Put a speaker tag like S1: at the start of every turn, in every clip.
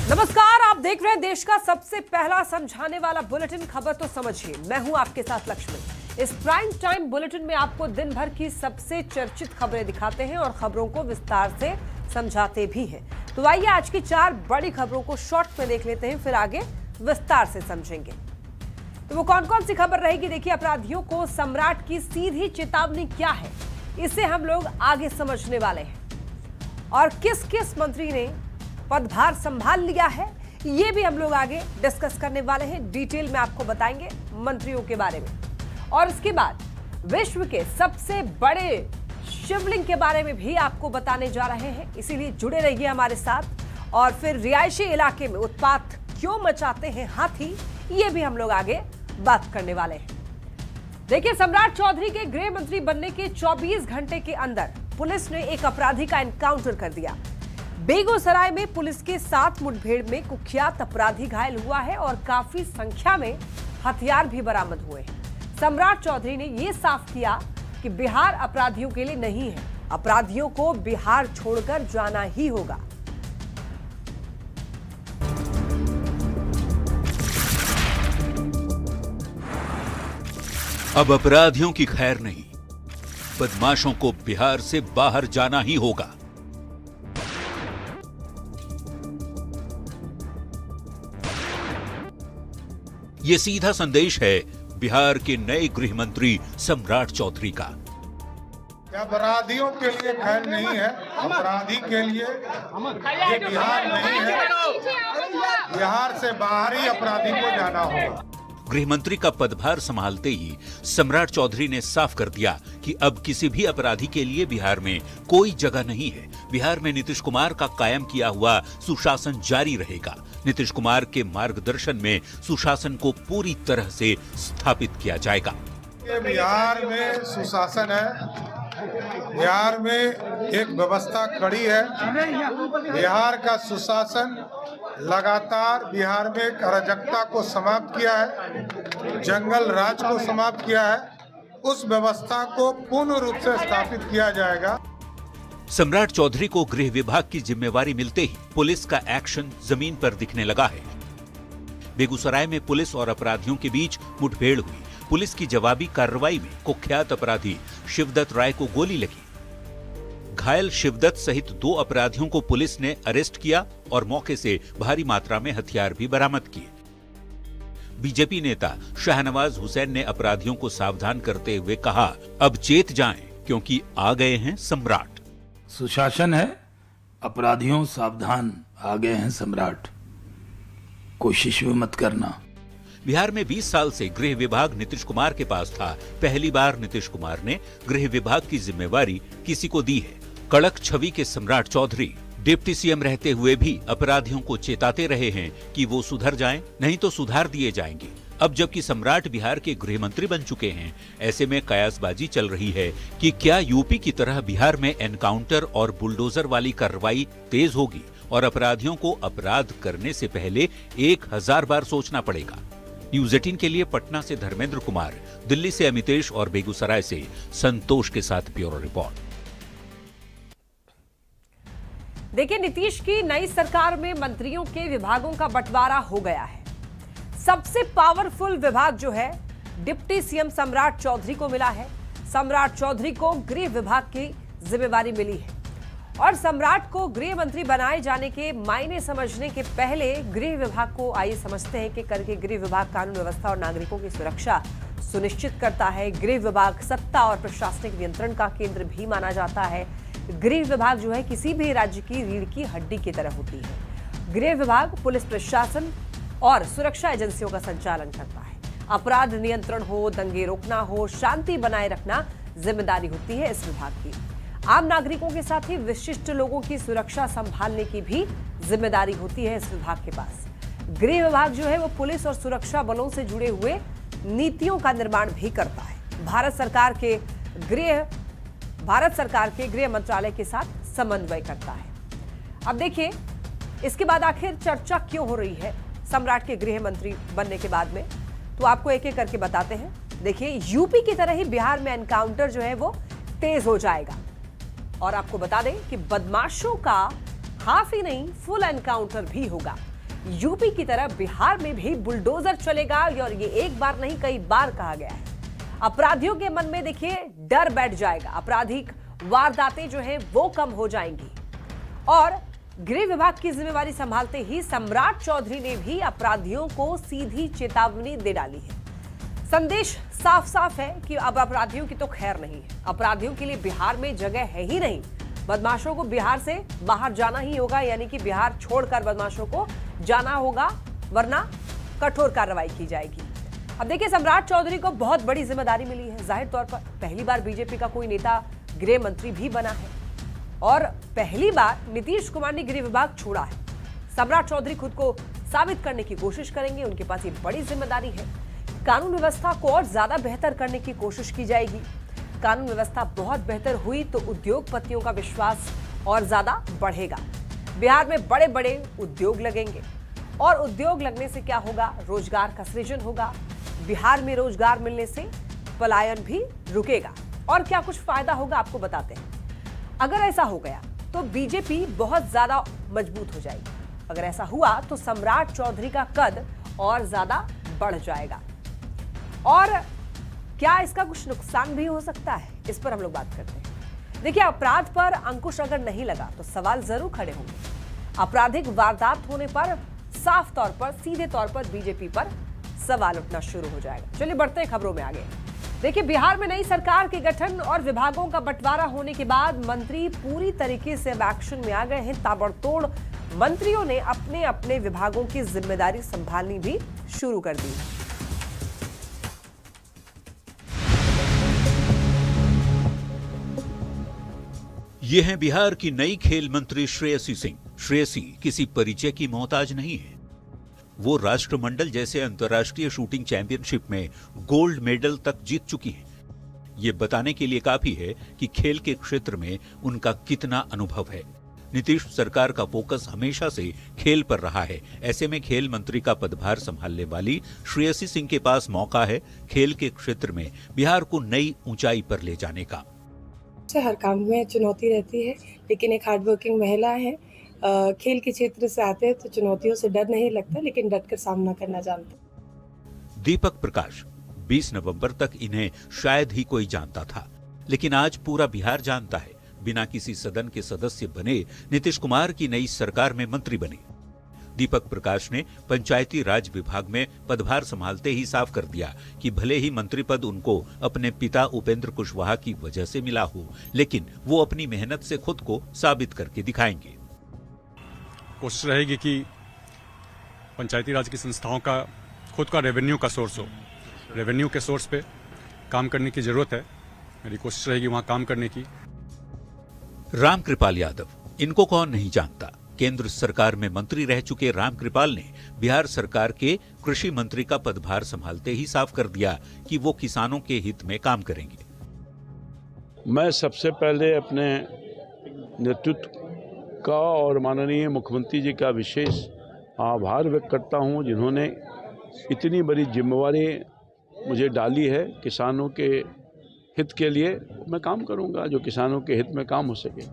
S1: नमस्कार, आप देख रहे हैं देश का सबसे पहला समझाने वाला बुलेटिन खबर तो समझिए। मैं हूं आपके साथ लक्ष्मी। इस प्राइम टाइम बुलेटिन में आपको दिन भर की सबसे चर्चित खबरें दिखाते हैं और खबरों को विस्तार से समझाते भी हैं। तो आइए आज की 4 बड़ी खबरों को शॉर्ट में देख लेते हैं, फिर आगे विस्तार से समझेंगे। तो वो कौन कौन सी खबर रहेगी, देखिए। अपराधियों को सम्राट की सीधी चेतावनी क्या है, इसे हम लोग आगे समझने वाले हैं। और किस किस मंत्री ने पदभार संभाल लिया है, ये भी हम लोग आगे डिस्कस करने वाले हैं। डिटेल में आपको बताएंगे मंत्रियों के बारे में। और उसके बाद विश्व के सबसे बड़े शिवलिंग के बारे में भी आपको बताने जा रहे हैं, इसीलिए जुड़े रहिए हमारे साथ। और फिर रिहायशी इलाके में उत्पात क्यों मचाते हैं हाथी, ये भी हम लोग आगे बात करने वाले हैं। देखिए, सम्राट चौधरी के गृह मंत्री बनने के 24 घंटे के अंदर पुलिस ने एक अपराधी का एनकाउंटर कर दिया। बेगूसराय में पुलिस के साथ मुठभेड़ में कुख्यात अपराधी घायल हुआ है और काफी संख्या में हथियार भी बरामद हुए हैं। सम्राट चौधरी ने यह साफ किया कि बिहार अपराधियों के लिए नहीं है, अपराधियों को बिहार छोड़कर जाना ही होगा।
S2: अब अपराधियों की खैर नहीं, बदमाशों को बिहार से बाहर जाना ही होगा। ये सीधा संदेश है बिहार के नए गृह मंत्री सम्राट चौधरी का।
S3: अपराधियों के लिए खैर नहीं है, अपराधी के लिए ये बिहार नहीं है, बिहार से बाहर ही अपराधी को जाना होगा।
S2: गृह मंत्री का पदभार संभालते ही सम्राट चौधरी ने साफ कर दिया कि अब किसी भी अपराधी के लिए बिहार में कोई जगह नहीं है। बिहार में नीतीश कुमार का कायम किया हुआ सुशासन जारी रहेगा। नीतीश कुमार के मार्गदर्शन में सुशासन को पूरी तरह से स्थापित किया जाएगा।
S3: ये बिहार में सुशासन है, बिहार में एक व्यवस्था कड़ी है। बिहार का सुशासन लगातार बिहार में अराजकता को समाप्त किया है, जंगल राज को समाप्त किया है। उस व्यवस्था को पूर्ण रूप से स्थापित किया जाएगा।
S2: सम्राट चौधरी को गृह विभाग की जिम्मेवारी मिलते ही पुलिस का एक्शन जमीन पर दिखने लगा है। बेगूसराय में पुलिस और अपराधियों के बीच मुठभेड़ हुई। पुलिस की जवाबी कार्रवाई में कुख्यात अपराधी शिवदत्त राय को गोली लगी। घायल शिवदत्त सहित 2 अपराधियों को पुलिस ने अरेस्ट किया और मौके से भारी मात्रा में हथियार भी बरामद किए। बीजेपी नेता शाहनवाज हुसैन ने अपराधियों को सावधान करते हुए कहा, अब चेत जाएं क्योंकि आ गए हैं सम्राट।
S4: सुशासन है, अपराधियों सावधान, आ गए हैं सम्राट, कोशिश भी मत करना।
S2: बिहार में 20 साल से गृह विभाग नीतीश कुमार के पास था। पहली बार नीतीश कुमार ने गृह विभाग की जिम्मेवारी किसी को दी है। कड़क छवि के सम्राट चौधरी डिप्टी सीएम रहते हुए भी अपराधियों को चेताते रहे हैं कि वो सुधर जाएं, नहीं तो सुधार दिए जाएंगे। अब जबकि सम्राट बिहार के गृह मंत्री बन चुके हैं, ऐसे में कयासबाजी चल रही है कि क्या यूपी की तरह बिहार में एनकाउंटर और बुलडोजर वाली कार्रवाई तेज होगी और अपराधियों को अपराध करने से पहले 1000 बार सोचना पड़ेगा। न्यूज 18 के लिए पटना से धर्मेंद्र कुमार, दिल्ली से अमितेश और बेगूसराय से संतोष के साथ ब्यूरो रिपोर्ट।
S1: देखिए, नीतीश की नई सरकार में मंत्रियों के विभागों का बंटवारा हो गया है। सबसे पावरफुल विभाग जो है डिप्टी सीएम सम्राट चौधरी को मिला है। सम्राट चौधरी को गृह विभाग की जिम्मेवारी मिली है और सम्राट को गृह मंत्री बनाए जाने के मायने समझने के पहले गृह विभाग को आइए समझते हैं कि करके गृह विभाग कानून व्यवस्था और नागरिकों की सुरक्षा सुनिश्चित करता है। गृह विभाग सत्ता और प्रशासनिक नियंत्रण का केंद्र भी माना जाता है। गृह विभाग जो है किसी भी राज्य की रीढ़ की हड्डी की तरह होती है। गृह विभाग पुलिस प्रशासन और सुरक्षा एजेंसियों का संचालन करता है। अपराध नियंत्रण हो, दंगे रोकना हो, शांति बनाए रखना जिम्मेदारी होती है इस विभाग की। आम नागरिकों के साथ ही विशिष्ट लोगों की सुरक्षा संभालने की भी जिम्मेदारी होती है इस विभाग के पास। गृह विभाग जो है वो पुलिस और सुरक्षा बलों से जुड़े हुए नीतियों का निर्माण भी करता है। भारत सरकार के गृह मंत्रालय के साथ समन्वय करता है। अब देखिए, इसके बाद आखिर चर्चा क्यों हो रही है सम्राट के गृह मंत्री बनने के बाद में, तो आपको एक एक करके बताते हैं। देखिए, यूपी की तरह ही बिहार में एनकाउंटर जो है वो तेज हो जाएगा और आपको बता दें कि बदमाशों का हाफ ही नहीं फुल एनकाउंटर भी होगा। यूपी की तरह बिहार में भी बुलडोजर चलेगा, और ये एक बार नहीं कई बार कहा गया है। अपराधियों के मन में देखिए डर बैठ जाएगा, आपराधिक वारदातें जो है वो कम हो जाएंगी। और गृह विभाग की जिम्मेवारी संभालते ही सम्राट चौधरी ने भी अपराधियों को सीधी चेतावनी दे डाली है। संदेश साफ साफ है कि अब अपराधियों की तो खैर नहीं है। अपराधियों के लिए बिहार में जगह है ही नहीं। बदमाशों को बिहार से बाहर जाना ही होगा, यानी कि बिहार छोड़कर बदमाशों को जाना होगा, वरना कठोर कार्रवाई की जाएगी। अब देखिए, सम्राट चौधरी को बहुत बड़ी जिम्मेदारी मिली है। जाहिर तौर पर पहली बार बीजेपी का कोई नेता गृह मंत्री भी बना है और पहली बार नीतीश कुमार ने गृह विभाग छोड़ा है। सम्राट चौधरी खुद को साबित करने की कोशिश करेंगे, उनके पास ये बड़ी जिम्मेदारी है। कानून व्यवस्था को और ज्यादा बेहतर करने की कोशिश की जाएगी। कानून व्यवस्था बहुत बेहतर हुई तो उद्योगपतियों का विश्वास और ज्यादा बढ़ेगा। बिहार में बड़े बड़े उद्योग लगेंगे और उद्योग लगने से क्या होगा, रोजगार का सृजन होगा। बिहार में रोजगार मिलने से पलायन भी रुकेगा। और क्या कुछ फायदा होगा आपको बताते हैं। अगर ऐसा हो गया तो बीजेपी बहुत ज्यादा मजबूत हो जाएगी। अगर ऐसा हुआ तो सम्राट चौधरी का कद और ज्यादा बढ़ जाएगा। और क्या इसका कुछ नुकसान भी हो सकता है, इस पर हम लोग बात करते हैं। देखिए, अपराध पर अंकुश अगर नहीं लगा तो सवाल जरूर खड़े होंगे। आपराधिक वारदात होने पर साफ तौर पर, सीधे तौर पर बीजेपी पर सवाल उठना शुरू हो जाएगा। चलिए बढ़ते हैं खबरों में आगे। देखिए, बिहार में नई सरकार के गठन और विभागों का बंटवारा होने के बाद मंत्री पूरी तरीके से अब एक्शन में आ गए हैं। ताबड़तोड़ मंत्रियों ने अपने अपने विभागों की जिम्मेदारी संभालनी भी शुरू कर दी है।
S2: ये हैं बिहार की नई खेल मंत्री श्रेयसी सिंह। श्रेयसी किसी परिचय की मोहताज नहीं है। वो राष्ट्रमंडल जैसे अंतर्राष्ट्रीय शूटिंग चैंपियनशिप में गोल्ड मेडल तक जीत चुकी हैं। ये बताने के लिए काफी है कि खेल के क्षेत्र में उनका कितना अनुभव है। नीतीश सरकार का फोकस हमेशा से खेल पर रहा है। ऐसे में खेल मंत्री का पदभार संभालने वाली श्रेयसी सिंह के पास मौका है खेल के क्षेत्र में बिहार को नई ऊंचाई पर ले जाने का।
S5: हर काम में चुनौती रहती है, लेकिन एक हार्डवर्किंग महिला है। खेल के क्षेत्र से आते हैं तो चुनौतियों से डर नहीं लगता, लेकिन डट कर सामना करना जानते हैं।
S2: दीपक प्रकाश 20 नवंबर तक इन्हें शायद ही कोई जानता था, लेकिन आज पूरा बिहार जानता है। बिना किसी सदन के सदस्य बने नीतीश कुमार की नई सरकार में मंत्री बने। दीपक प्रकाश ने पंचायती राज विभाग में पदभार संभालते ही साफ कर दिया कि भले ही मंत्री पद उनको अपने पिता उपेंद्र कुशवाहा की वजह से मिला हो, लेकिन वो अपनी मेहनत से खुद को साबित करके दिखाएंगे।
S6: कोशिश रहेगी कि पंचायती राज की संस्थाओं का खुद का रेवेन्यू का सोर्स हो। रेवेन्यू के सोर्स पे काम करने की जरूरत है। मेरी कोशिश रहेगी वहां काम करने की।
S2: रामकृपाल यादव, इनको कौन नहीं जानता। केंद्र सरकार में मंत्री रह चुके रामकृपाल ने बिहार सरकार के कृषि मंत्री का पदभार संभालते ही साफ कर दिया कि वो किसानों के हित में काम करेंगे।
S7: मैं सबसे पहले अपने नेतृत्व का और माननीय मुख्यमंत्री जी का विशेष आभार व्यक्त करता हूं, जिन्होंने इतनी बड़ी जिम्मेवारी मुझे डाली है। किसानों के हित के लिए मैं काम करूंगा, जो किसानों के हित में काम हो सके।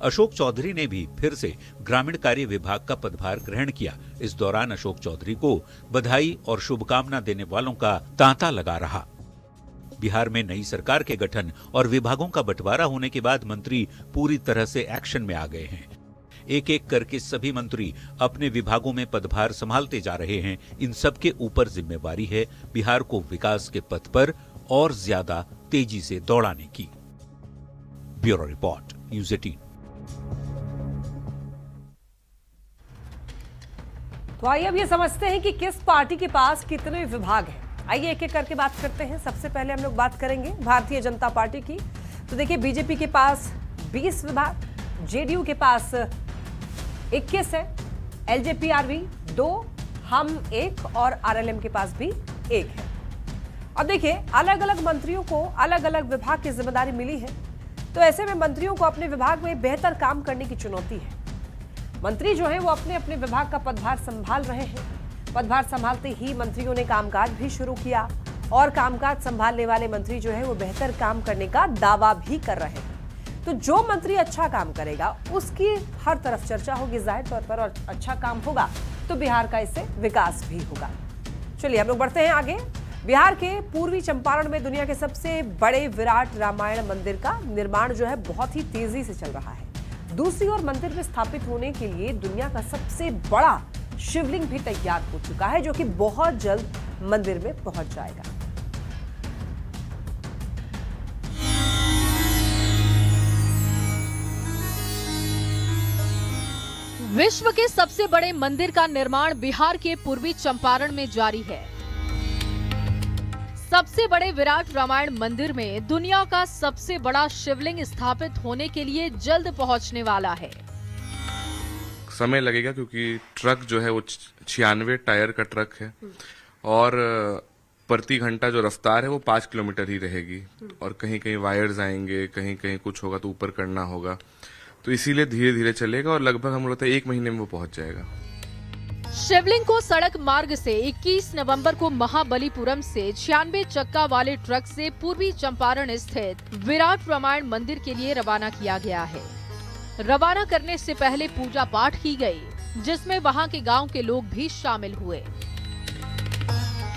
S2: अशोक चौधरी ने भी फिर से ग्रामीण कार्य विभाग का पदभार ग्रहण किया। इस दौरान अशोक चौधरी को बधाई और शुभकामना देने वालों का तांता लगा रहा। बिहार में नई सरकार के गठन और विभागों का बंटवारा होने के बाद मंत्री पूरी तरह से एक्शन में आ गए हैं। एक एक करके सभी मंत्री अपने विभागों में पदभार संभालते जा रहे हैं। इन सब के ऊपर जिम्मेवारी है बिहार को विकास के पथ पर और ज्यादा तेजी से दौड़ाने की। Bureau report, news 18।
S1: तो आइए अब ये समझते हैं कि किस पार्टी के पास कितने विभाग हैं। आइए एक एक करके बात करते हैं। सबसे पहले हम लोग बात करेंगे भारतीय जनता पार्टी की। तो देखिए, बीजेपी के पास 20 विभाग, जेडीयू के पास 21 है, एलजेपीआरवी 2, हम 1 और आरएलएम के पास भी 1 है। अब देखिए, अलग अलग मंत्रियों को अलग अलग विभाग की जिम्मेदारी मिली है, तो ऐसे में मंत्रियों को अपने विभाग में बेहतर काम करने की चुनौती है। मंत्री जो है वो अपने अपने विभाग का पदभार संभाल रहे हैं। पदभार संभालते ही मंत्रियों ने कामकाज भी शुरू किया और कामकाज संभालने वाले मंत्री जो है वो बेहतर काम करने का दावा भी कर रहे हैं। तो जो मंत्री अच्छा काम करेगा उसकी हर तरफ चर्चा होगी जाहिर तौर पर, और अच्छा काम होगा तो बिहार का इससे विकास भी होगा। चलिए हम लोग बढ़ते हैं आगे। बिहार के पूर्वी चंपारण में दुनिया के सबसे बड़े विराट रामायण मंदिर का निर्माण जो है बहुत ही तेजी से चल रहा है। दूसरी ओर मंदिर में स्थापित होने के लिए दुनिया का सबसे बड़ा शिवलिंग भी तैयार हो चुका है, जो कि बहुत जल्द मंदिर में पहुंच जाएगा।
S8: विश्व के सबसे बड़े मंदिर का निर्माण बिहार के पूर्वी चंपारण में जारी है। सबसे बड़े विराट रामायण मंदिर में दुनिया का सबसे बड़ा शिवलिंग स्थापित होने के लिए जल्द पहुंचने वाला है।
S9: समय लगेगा क्योंकि ट्रक जो है वो 96 टायर का ट्रक है और प्रति घंटा जो रफ्तार है वो 5 किलोमीटर ही रहेगी और कहीं कहीं वायर्स आएंगे, कहीं कहीं कुछ होगा तो ऊपर करना होगा, तो इसीलिए धीरे धीरे चलेगा और लगभग हम लोग 1 महीने में वो पहुंच जाएगा।
S8: शिवलिंग को सड़क मार्ग से 21 नवंबर को महाबलीपुरम से 96 चक्का वाले ट्रक से पूर्वी चंपारण स्थित विराट रामायण मंदिर के लिए रवाना किया गया है। रवाना करने से पहले पूजा पाठ की गई, जिसमें वहां के गांव के लोग भी शामिल हुए।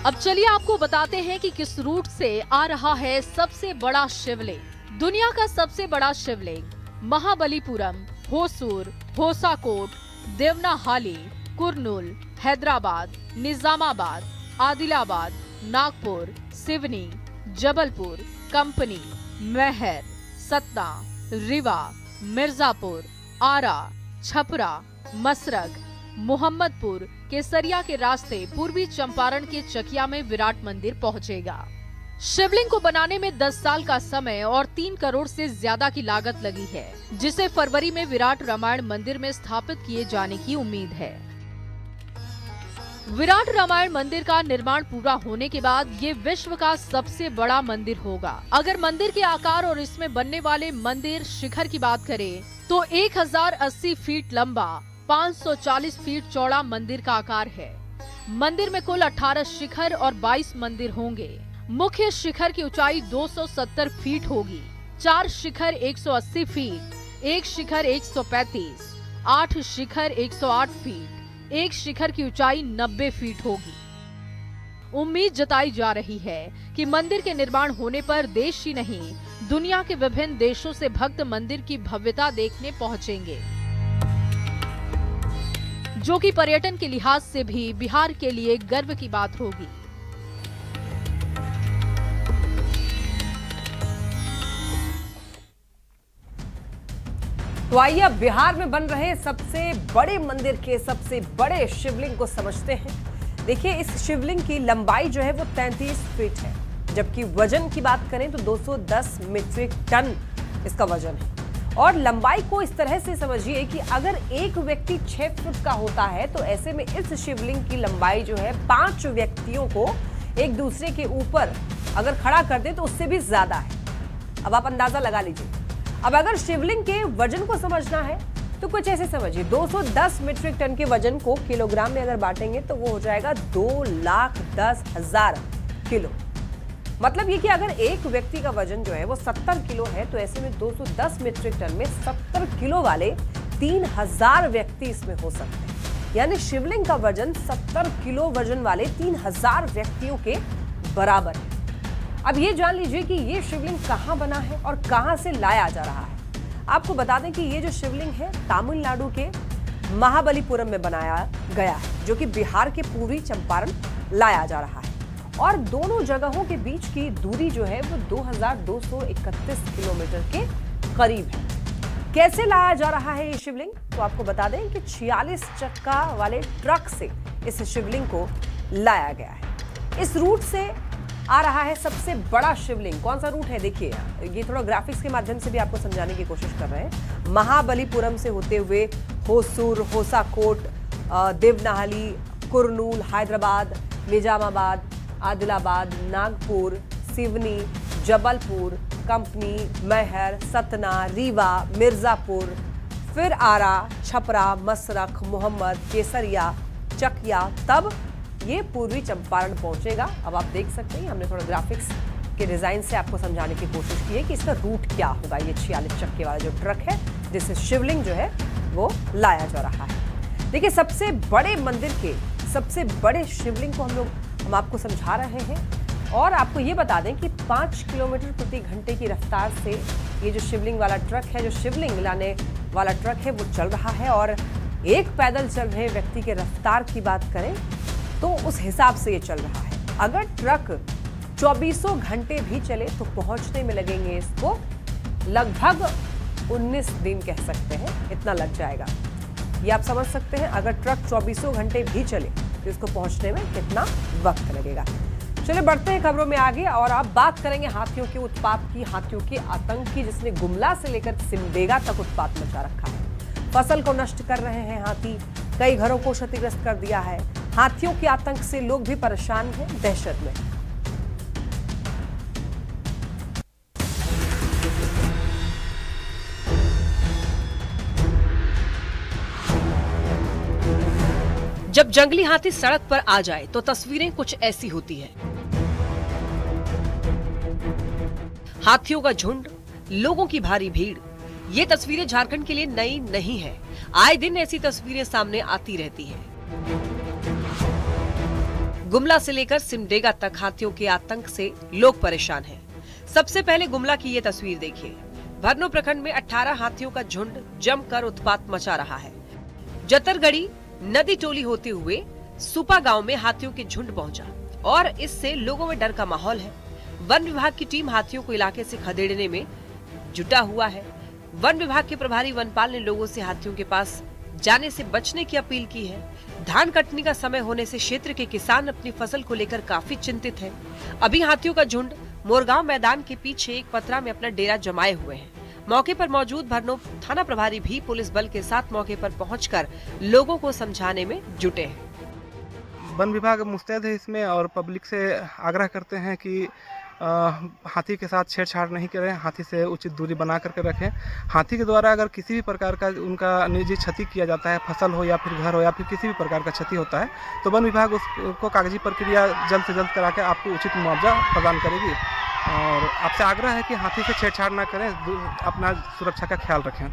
S8: अब चलिए आपको बताते हैं कि किस रूट से आ रहा है सबसे बड़ा शिवलिंग। दुनिया का सबसे बड़ा शिवलिंग महाबलीपुरम, होसूर, होसाकोट, देवनाहाली, कुरनूल, हैदराबाद, निजामाबाद, आदिलाबाद, नागपुर, सिवनी, जबलपुर, कंपनी, मैहर, सतना, रीवा, मिर्जापुर, आरा, छपरा, मसरग, मोहम्मदपुर, केसरिया के रास्ते पूर्वी चंपारण के चकिया में विराट मंदिर पहुंचेगा। शिवलिंग को बनाने में 10 साल का समय और 3 करोड़ से ज्यादा की लागत लगी है, जिसे फरवरी में विराट रामायण मंदिर में स्थापित किए जाने की उम्मीद है। विराट रामायण मंदिर का निर्माण पूरा होने के बाद ये विश्व का सबसे बड़ा मंदिर होगा। अगर मंदिर के आकार और इसमें बनने वाले मंदिर शिखर की बात करें तो 1080 फीट लंबा, 540 फीट चौड़ा मंदिर का आकार है। मंदिर में कुल 18 शिखर और 22 मंदिर होंगे। मुख्य शिखर की ऊंचाई 270 फीट होगी, 4 शिखर 180 फीट, 1 शिखर 135, 8 शिखर 108 फीट, 1 शिखर की ऊंचाई 90 फीट होगी। उम्मीद जताई जा रही है कि मंदिर के निर्माण होने पर देश ही नहीं, दुनिया के विभिन्न देशों से भक्त मंदिर की भव्यता देखने पहुंचेंगे, जो कि पर्यटन के लिहाज से भी बिहार के लिए गर्व की बात होगी।
S1: तो आइए अब बिहार में बन रहे सबसे बड़े मंदिर के सबसे बड़े शिवलिंग को समझते हैं। देखिए, इस शिवलिंग की लंबाई जो है वो 33 फीट है, जबकि वजन की बात करें तो 210 मीट्रिक टन इसका वजन है। और लंबाई को इस तरह से समझिए कि अगर एक व्यक्ति 6 फुट का होता है तो ऐसे में इस शिवलिंग की लंबाई जो है 5 व्यक्तियों को एक दूसरे के ऊपर अगर खड़ा कर दे तो उससे भी ज्यादा है। अब आप अंदाजा लगा लीजिए। अब अगर शिवलिंग के वजन को समझना है तो कुछ ऐसे समझिए, 210 मीट्रिक टन के वजन को किलोग्राम में अगर बांटेंगे तो वो हो जाएगा 2,10,000 किलो। मतलब ये कि अगर एक व्यक्ति का वजन जो है वो 70 किलो है तो ऐसे में 210 मीट्रिक टन में 70 किलो वाले 3,000 व्यक्ति इसमें हो सकते हैं। यानी शिवलिंग का वजन 70 किलो वजन वाले 3,000 व्यक्तियों के बराबर है। अब ये जान लीजिए कि ये शिवलिंग कहाँ बना है और कहाँ से लाया जा रहा है। आपको बता दें कि ये जो शिवलिंग है तमिलनाडु के महाबलीपुरम में बनाया गया है, जो कि बिहार के पूर्वी चंपारण लाया जा रहा है। और दोनों जगहों के बीच की दूरी जो है वो 2,231 किलोमीटर के करीब है। कैसे लाया जा रहा है ये शिवलिंग, तो आपको बता दें कि 46 चक्का वाले ट्रक से इस शिवलिंग को लाया गया है। इस रूट से आ रहा है सबसे बड़ा शिवलिंग। कौन सा रूट है देखिए, ये थोड़ा ग्राफिक्स के माध्यम से भी आपको समझाने की कोशिश कर रहे हैं। महाबलीपुरम से होते हुए होसूर, होसाकोट, देवनाहाली, कुरनूल, हैदराबाद, निजामाबाद, आदिलाबाद, नागपुर, सिवनी, जबलपुर, कंपनी, मैहर, सतना, रीवा, मिर्जापुर, फिर आरा, छपरा, मसरख, मोहम्मद, केसरिया, चकिया, तब ये पूर्वी चंपारण पहुंचेगा। अब आप देख सकते हैं, हमने थोड़ा ग्राफिक्स के डिजाइन से आपको समझाने की कोशिश की है कि इसका रूट क्या होगा। ये 46 चक्के वाला जो ट्रक है जिससे शिवलिंग जो है वो लाया जा रहा है। देखिए, सबसे बड़े मंदिर के सबसे बड़े शिवलिंग को हम आपको समझा रहे हैं और आपको ये बता दें कि 5 किलोमीटर प्रति घंटे की रफ्तार से ये जो शिवलिंग वाला ट्रक है, जो शिवलिंग लाने वाला ट्रक है, वो चल रहा है। और एक पैदल चल रहे व्यक्ति के रफ्तार की बात करें तो उस हिसाब से ये चल रहा है। अगर ट्रक 24 घंटे भी चले तो पहुंचने में लगेंगे इसको लगभग 19 दिन कह सकते हैं, इतना लग जाएगा। ये आप समझ सकते हैं, अगर ट्रक 24 घंटे भी चले तो इसको पहुंचने में कितना वक्त लगेगा। चलिए बढ़ते हैं खबरों में आगे और अब बात करेंगे हाथियों के उत्पात की, हाथियों के आतंक की, जिसने गुमला से लेकर सिमडेगा तक उत्पात मचा रखा है। फसल को नष्ट कर रहे हैं हाथी, कई घरों को क्षतिग्रस्त कर दिया है। हाथियों के आतंक से लोग भी परेशान हैं, दहशत में। जब जंगली हाथी सड़क पर आ जाए तो तस्वीरें कुछ ऐसी होती हैं। हाथियों का झुंड, लोगों की भारी भीड़। ये तस्वीरें झारखंड के लिए नई नहीं है, आए दिन ऐसी तस्वीरें सामने आती रहती हैं। गुमला से लेकर सिमडेगा तक हाथियों के आतंक से लोग परेशान हैं। सबसे पहले गुमला की ये तस्वीर देखिए। भरनो प्रखंड में 18 हाथियों का झुंड जमकर उत्पात मचा रहा है। जतरगढ़ी नदी टोली होते हुए सुपा गांव में हाथियों के झुंड पहुंचा और इससे लोगों में डर का माहौल है। वन विभाग की टीम हाथियों को इलाके से खदेड़ने में जुटा हुआ है। वन विभाग के प्रभारी वनपाल ने लोगों से हाथियों के पास जाने से बचने की अपील की है। धान कटने का समय होने से क्षेत्र के किसान अपनी फसल को लेकर काफी चिंतित हैं। अभी हाथियों का झुंड मोरगांव मैदान के पीछे एक पतरा में अपना डेरा जमाए हुए हैं। मौके पर मौजूद भरनो थाना प्रभारी भी पुलिस बल के साथ मौके पर पहुंचकर लोगों को समझाने में जुटे हैं।
S10: वन विभाग मुस्तैद है इसमें और पब्लिक से आग्रह करते हैं कि हाथी के साथ छेड़छाड़ नहीं करें, हाथी से उचित दूरी बना करके रखें। हाथी के द्वारा अगर किसी भी प्रकार का उनका निजी क्षति किया जाता है, फसल हो या फिर घर हो या फिर किसी भी प्रकार का क्षति होता है, तो वन विभाग उसको कागजी प्रक्रिया जल्द से जल्द करा के आपको उचित मुआवजा प्रदान करेगी। और आपसे आग्रह है कि हाथी से छेड़छाड़ ना करें, अपना सुरक्षा का ख्याल रखें।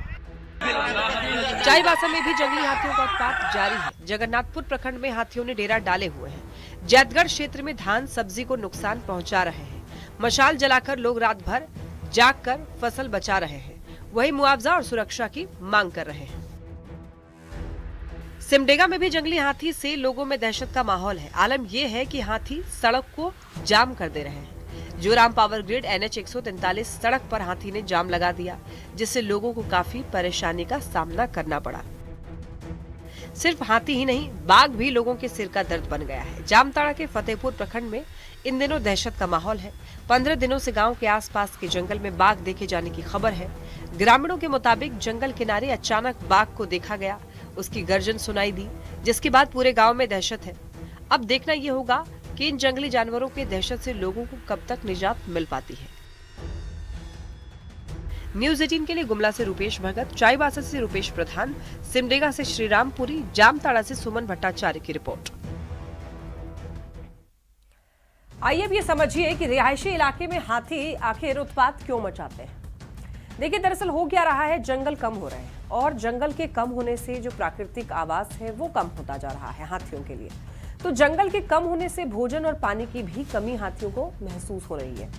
S1: चाईबासा में भी जंगली हाथियों का उत्पात जारी है। जगन्नाथपुर प्रखंड में हाथियों ने डेरा डाले हुए हैं। जैतगढ़ क्षेत्र में धान सब्जी को नुकसान पहुंचा रहे हैं। मशाल जलाकर लोग रात भर जागकर फसल बचा रहे हैं, वही मुआवजा और सुरक्षा की मांग कर रहे हैं। सिमडेगा में भी जंगली हाथी से लोगों में दहशत का माहौल है। आलम यह है कि हाथी सड़क को जाम कर दे रहे हैं। जोराम पावर ग्रिड NH 143 सड़क पर हाथी ने जाम लगा दिया, जिससे लोगों को काफी परेशानी का सामना करना पड़ा। सिर्फ हाथी ही नहीं, बाघ भी लोगों के सिर का दर्द बन गया है। जामताड़ा के फतेहपुर प्रखंड में इन दिनों दहशत का माहौल है। 15 दिनों से गांव के आसपास के जंगल में बाघ देखे जाने की खबर है। ग्रामीणों के मुताबिक जंगल किनारे अचानक बाघ को देखा गया, उसकी गर्जन सुनाई दी, जिसके बाद पूरे गाँव में दहशत है। अब देखना ये होगा कि इन जंगली जानवरों की दहशत से लोगों को कब तक निजात मिल पाती है। न्यूज़ 18 के लिए गुमला से रूपेश भगत, चाईबासा से रूपेश प्रधान, सिमडेगा से श्रीरामपुरी, जामताड़ा से सुमन भट्टाचार्य की रिपोर्ट। आइए अब ये समझिए कि रिहायशी इलाके में हाथी आखिर उत्पात क्यों मचाते हैं। देखिए, दरअसल हो क्या रहा है, जंगल कम हो रहे हैं और जंगल के कम होने से जो प्राकृतिक आवास है वो कम होता जा रहा है हाथियों के लिए। तो जंगल के कम होने से भोजन और पानी की भी कमी हाथियों को महसूस हो रही है।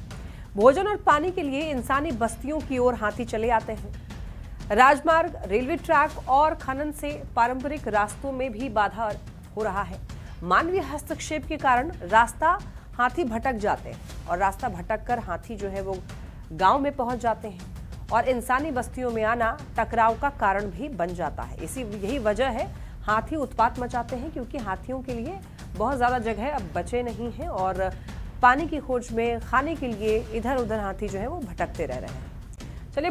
S1: भोजन और पानी के लिए इंसानी बस्तियों की ओर हाथी चले आते हैं। राजमार्ग, रेलवे ट्रैक और खनन से पारंपरिक रास्तों में भी बाधा हो रहा है। मानवीय हस्तक्षेप के कारण रास्ता हाथी भटक जाते हैं और रास्ता भटक कर हाथी जो है वो गांव में पहुंच जाते हैं और इंसानी बस्तियों में आना टकराव का कारण भी बन जाता है। यही वजह है हाथी उत्पात मचाते हैं, क्योंकि हाथियों के लिए बहुत ज्यादा जगह अब बचे नहीं है और पानी की खोज में खाने के लिए इधर उधर हाथी जो है वो भटकते रह रहे हैं। चलिए